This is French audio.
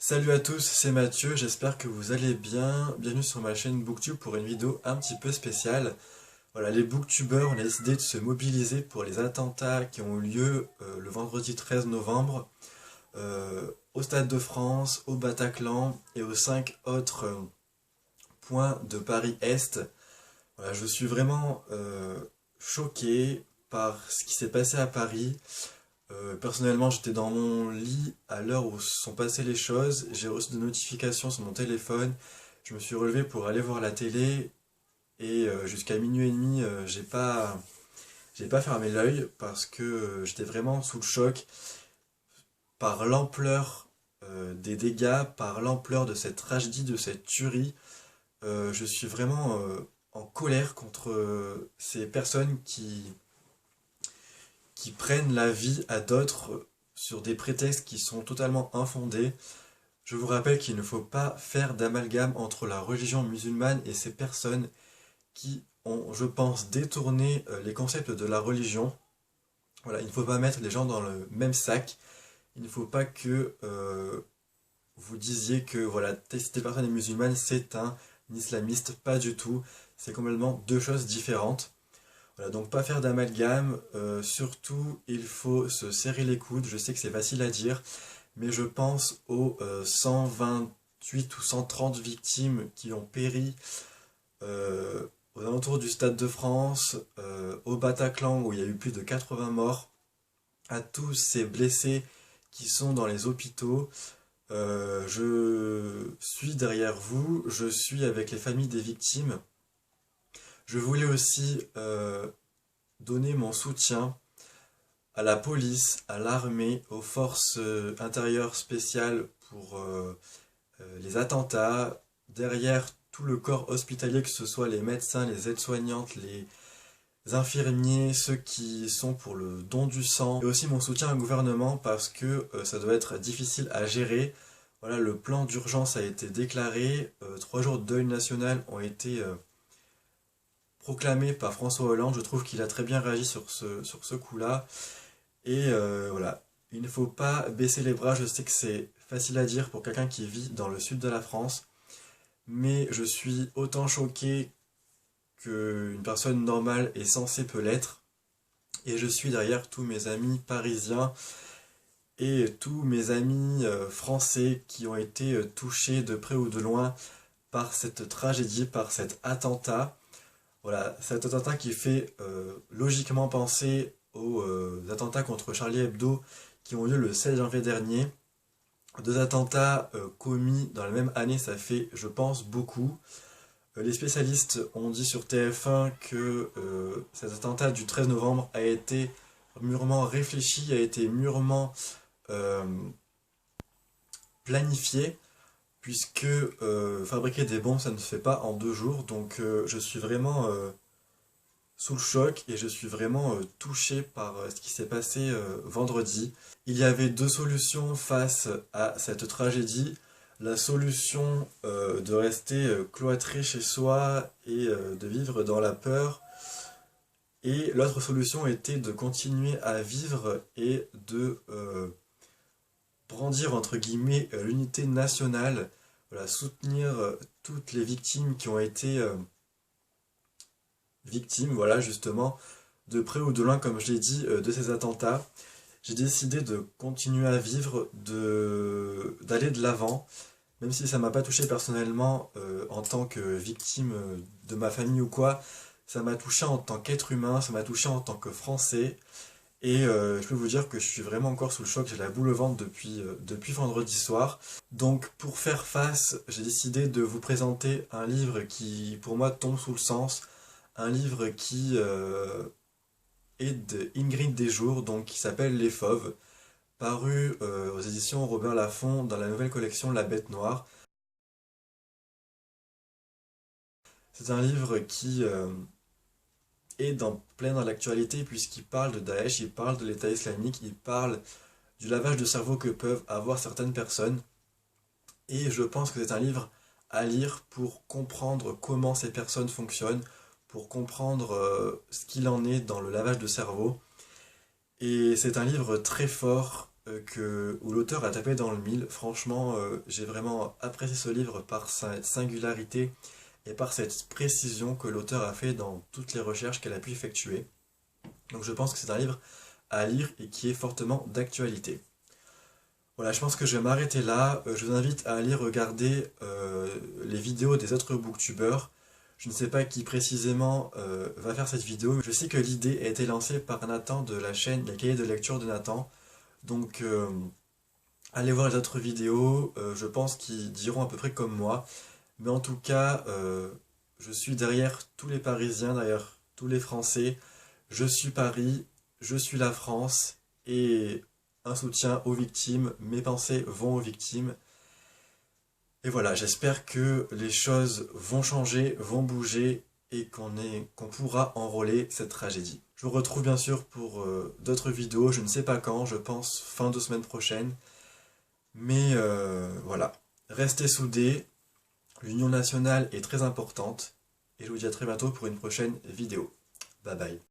Salut à tous, c'est Mathieu, j'espère que vous allez bien. Bienvenue sur ma chaîne Booktube pour une vidéo un petit peu spéciale. Voilà, les Booktubers ont décidé de se mobiliser pour les attentats qui ont eu lieu le vendredi 13 novembre au Stade de France, au Bataclan et aux 5 autres points de Paris-Est. Voilà, je suis vraiment choqué par ce qui s'est passé à Paris. Personnellement, j'étais dans mon lit à l'heure où sont passées les choses. J'ai reçu des notifications sur mon téléphone. Je me suis relevé pour aller voir la télé et jusqu'à minuit et demi, j'ai pas fermé l'œil parce que j'étais vraiment sous le choc par l'ampleur des dégâts, par l'ampleur de cette tragédie, de cette tuerie. Je suis vraiment en colère contre ces personnes qui prennent la vie à d'autres sur des prétextes qui sont totalement infondés. Je vous rappelle qu'il ne faut pas faire d'amalgame entre la religion musulmane et ces personnes qui ont, je pense, détourné les concepts de la religion. Voilà, il ne faut pas mettre les gens dans le même sac. Il ne faut pas que vous disiez que voilà, telle personne est musulmane, c'est un islamiste. Pas du tout. C'est complètement deux choses différentes. Voilà, donc pas faire d'amalgame, surtout il faut se serrer les coudes, je sais que c'est facile à dire, mais je pense aux 128 ou 130 victimes qui ont péri aux alentours du Stade de France, au Bataclan où il y a eu plus de 80 morts, à tous ces blessés qui sont dans les hôpitaux. Je suis derrière vous, je suis avec les familles des victimes. Je voulais aussi donner mon soutien à la police, à l'armée, aux forces intérieures spéciales pour les attentats, derrière tout le corps hospitalier, que ce soit les médecins, les aides-soignantes, les infirmiers, ceux qui sont pour le don du sang, et aussi mon soutien au gouvernement parce que ça doit être difficile à gérer. Voilà, le plan d'urgence a été déclaré, 3 jours de deuil national ont été proclamé par François Hollande. Je trouve qu'il a très bien réagi sur ce coup-là. Et voilà, il ne faut pas baisser les bras. Je sais que c'est facile à dire pour quelqu'un qui vit dans le sud de la France, mais je suis autant choqué qu'une personne normale et sensée peut l'être. Et je suis derrière tous mes amis parisiens et tous mes amis français qui ont été touchés de près ou de loin par cette tragédie, par cet attentat. Voilà, cet attentat qui fait logiquement penser aux attentats contre Charlie Hebdo qui ont lieu le 16 janvier dernier. Deux attentats commis dans la même année, ça fait, je pense, beaucoup. Les spécialistes ont dit sur TF1 que cet attentat du 13 novembre a été mûrement réfléchi, a été mûrement euh, planifié, puisque fabriquer des bombes, ça ne se fait pas en 2 jours. Donc je suis vraiment sous le choc et je suis vraiment touché par ce qui s'est passé vendredi. Il y avait deux solutions face à cette tragédie. La solution de rester cloîtré chez soi et de vivre dans la peur. Et l'autre solution était de continuer à vivre et de brandir entre guillemets l'unité nationale, voilà, soutenir toutes les victimes qui ont été victime, voilà, justement, de près ou de loin, comme je l'ai dit, de ces attentats. J'ai décidé de continuer à vivre, d'aller de l'avant, même si ça m'a pas touché personnellement en tant que victime de ma famille ou quoi. Ça m'a touché en tant qu'être humain, ça m'a touché en tant que Français. Et je peux vous dire que je suis vraiment encore sous le choc, j'ai la boule au ventre depuis vendredi soir. Donc pour faire face, j'ai décidé de vous présenter un livre qui pour moi tombe sous le sens, un livre qui est de Ingrid Desjours, donc qui s'appelle Les Fauves, paru aux éditions Robert Laffont dans la nouvelle collection La Bête Noire. C'est un livre qui est plein dans l'actualité puisqu'il parle de Daesh, il parle de l'État islamique, il parle du lavage de cerveau que peuvent avoir certaines personnes. Et je pense que c'est un livre à lire pour comprendre comment ces personnes fonctionnent, pour comprendre ce qu'il en est dans le lavage de cerveau. Et c'est un livre très fort où l'auteur a tapé dans le mille. Franchement, j'ai vraiment apprécié ce livre par sa singularité et par cette précision que l'auteur a fait dans toutes les recherches qu'elle a pu effectuer. Donc je pense que c'est un livre à lire et qui est fortement d'actualité. Voilà, je pense que je vais m'arrêter là. Je vous invite à aller regarder les vidéos des autres booktubeurs. Je ne sais pas qui précisément va faire cette vidéo, mais je sais que l'idée a été lancée par Nathan de la chaîne Les Cahiers de lecture de Nathan. Donc allez voir les autres vidéos, je pense qu'ils diront à peu près comme moi. Mais en tout cas, je suis derrière tous les Parisiens, derrière tous les Français. Je suis Paris, je suis la France, et un soutien aux victimes. Mes pensées vont aux victimes. Et voilà, j'espère que les choses vont changer, vont bouger, et qu'on pourra enrôler cette tragédie. Je vous retrouve bien sûr pour d'autres vidéos, je ne sais pas quand, je pense fin de semaine prochaine. Mais voilà, restez soudés, l'union nationale est très importante, et je vous dis à très bientôt pour une prochaine vidéo. Bye bye.